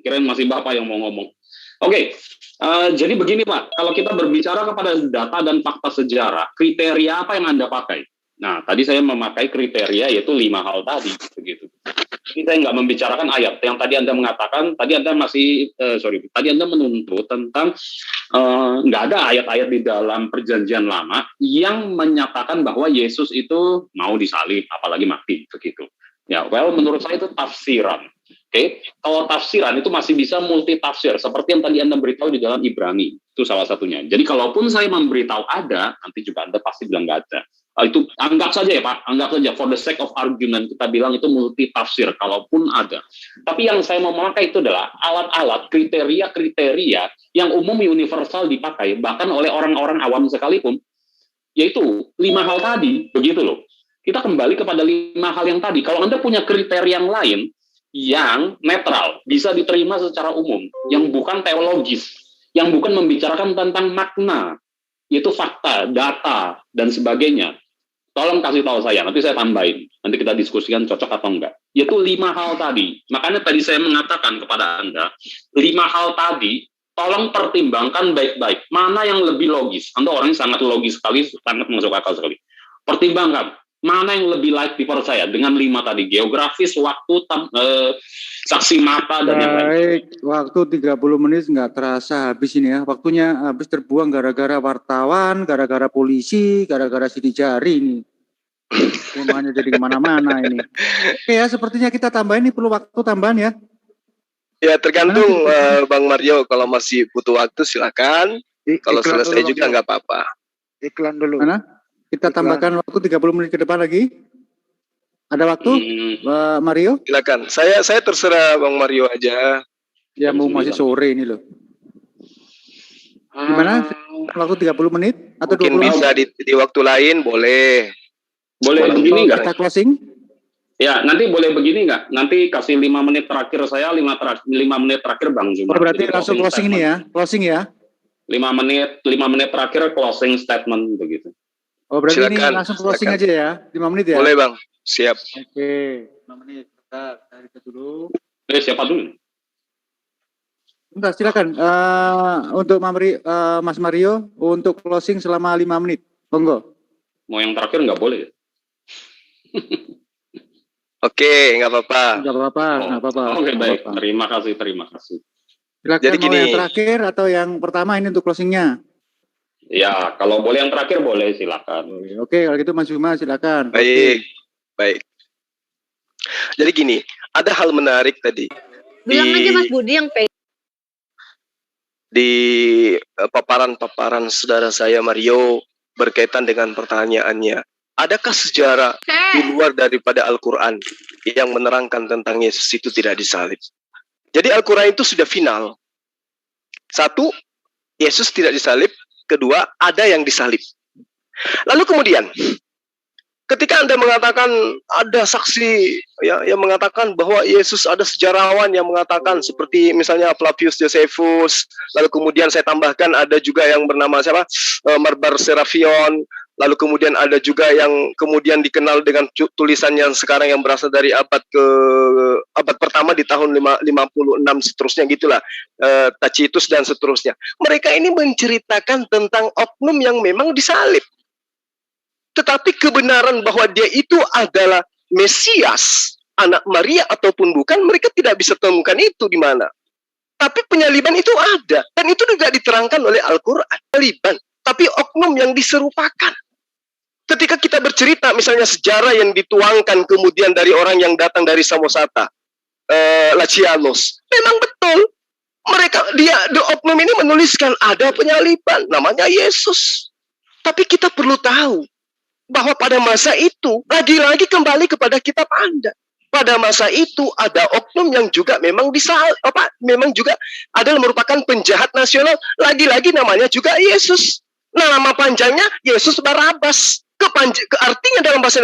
kirain masih Bapak yang mau ngomong. Oke, jadi begini Pak, kalau kita berbicara kepada data dan fakta sejarah, kriteria apa yang Anda pakai? Nah, tadi saya memakai kriteria yaitu 5 hal tadi, begitu. Jadi saya nggak membicarakan ayat yang tadi Anda mengatakan, tadi Anda tadi Anda menuntut tentang nggak ada ayat-ayat di dalam Perjanjian Lama yang menyatakan bahwa Yesus itu mau disalib, apalagi mati, begitu. Ya, menurut saya itu tafsiran. Oke, kalau tafsiran itu masih bisa multi tafsir, seperti yang tadi Anda beritahu di dalam Ibrani, itu salah satunya. Jadi kalaupun saya memberitahu ada, nanti juga Anda pasti bilang nggak ada. Itu anggap saja ya Pak, anggap saja for the sake of argument kita bilang itu multi tafsir, kalaupun ada. Tapi yang saya mau memakai itu adalah alat-alat, kriteria-kriteria yang umum universal dipakai, bahkan oleh orang-orang awam sekalipun, yaitu 5 hal tadi, begitu loh. Kita kembali kepada 5 hal yang tadi. Kalau Anda punya kriteria yang lain, yang netral, bisa diterima secara umum, yang bukan teologis, yang bukan membicarakan tentang makna, yaitu fakta, data, dan sebagainya. Tolong kasih tahu saya, nanti saya tambahin. Nanti kita diskusikan cocok atau enggak. Yaitu 5 hal tadi. Makanya tadi saya mengatakan kepada Anda, 5 hal tadi, tolong pertimbangkan baik-baik. Mana yang lebih logis? Anda orangnya sangat logis sekali, sangat masuk akal sekali. Pertimbangkan. Mana yang lebih layak dipercaya dengan 5 tadi, geografis, waktu, saksi mata, dan yang lain. Baik, waktu 30 menit nggak terasa habis ini ya. Waktunya habis terbuang gara-gara wartawan, gara-gara polisi, gara-gara sidik jari ini. Semuanya jadi kemana-mana ini. Oke ya, sepertinya kita tambahin ini perlu waktu tambahan ya. Ya tergantung Bang Mario, kalau masih butuh waktu silakan. Kalau selesai juga nggak apa-apa. Iklan dulu. Mana? Kita tambahkan waktu 30 menit ke depan lagi. Ada waktu, Mario? Silakan. Saya terserah Bang Mario aja. Ya mau masih sore ini loh. Gimana? Waktu 30 menit atau mungkin 20 bisa di waktu lain boleh. Boleh begini nggak? Kita closing? Ya, nanti boleh begini nggak? Nanti kasih 5 menit terakhir saya, 5 menit terakhir Bang Zuma. Oh, berarti langsung closing ini ya? Closing ya? 5 menit terakhir closing statement begitu. Oh, berarti silakan, ini langsung closing aja ya? 5 menit ya? Boleh Bang, siap. Oke, 5 menit. Kita tarik dulu. Siapa dulu? Bentar, silakan. Untuk Mas Mario, untuk closing selama 5 menit. Monggo. Mau yang terakhir nggak boleh ya? Oke, nggak apa-apa. Nggak apa-apa, nggak apa-apa. Oke, baik. Apa-apa. Terima kasih. Silakan. Jadi mau gini, yang terakhir atau yang pertama ini untuk closingnya? Ya, kalau boleh yang terakhir boleh, silakan. Oke, kalau gitu Mas Zuma silakan. Baik. Jadi gini, ada hal menarik tadi. Bilang aja Mas Budi yang di paparan saudara saya Mario berkaitan dengan pertanyaannya. Adakah sejarah di luar daripada Al-Quran yang menerangkan tentang Yesus itu tidak disalib? Jadi Al-Quran itu sudah final. 1, Yesus tidak disalib. 2, ada yang disalib. Lalu kemudian, ketika Anda mengatakan ada saksi yang mengatakan bahwa Yesus, ada sejarawan yang mengatakan seperti misalnya Flavius Josephus, lalu kemudian saya tambahkan ada juga yang bernama siapa? Marbar Serafion, lalu kemudian ada juga yang kemudian dikenal dengan tulisan yang sekarang yang berasal dari abad pertama di tahun 56 seterusnya gitulah, Tacitus dan seterusnya. Mereka ini menceritakan tentang oknum yang memang disalib. Tetapi kebenaran bahwa dia itu adalah Mesias, anak Maria ataupun bukan, mereka tidak bisa temukan itu di mana. Tapi penyaliban itu ada, dan itu juga diterangkan oleh Al-Quran. Penyaliban, tapi oknum yang diserupakan. Ketika kita bercerita, misalnya sejarah yang dituangkan kemudian dari orang yang datang dari Samosata, Lachianos, memang betul. Oknum ini menuliskan ada penyaliban, namanya Yesus. Tapi kita perlu tahu bahwa pada masa itu, lagi-lagi kembali kepada kitab Anda. Pada masa itu ada oknum yang juga memang memang juga adalah merupakan penjahat nasional. Lagi-lagi namanya juga Yesus. Nama panjangnya Yesus Barabas. Artinya dalam bahasa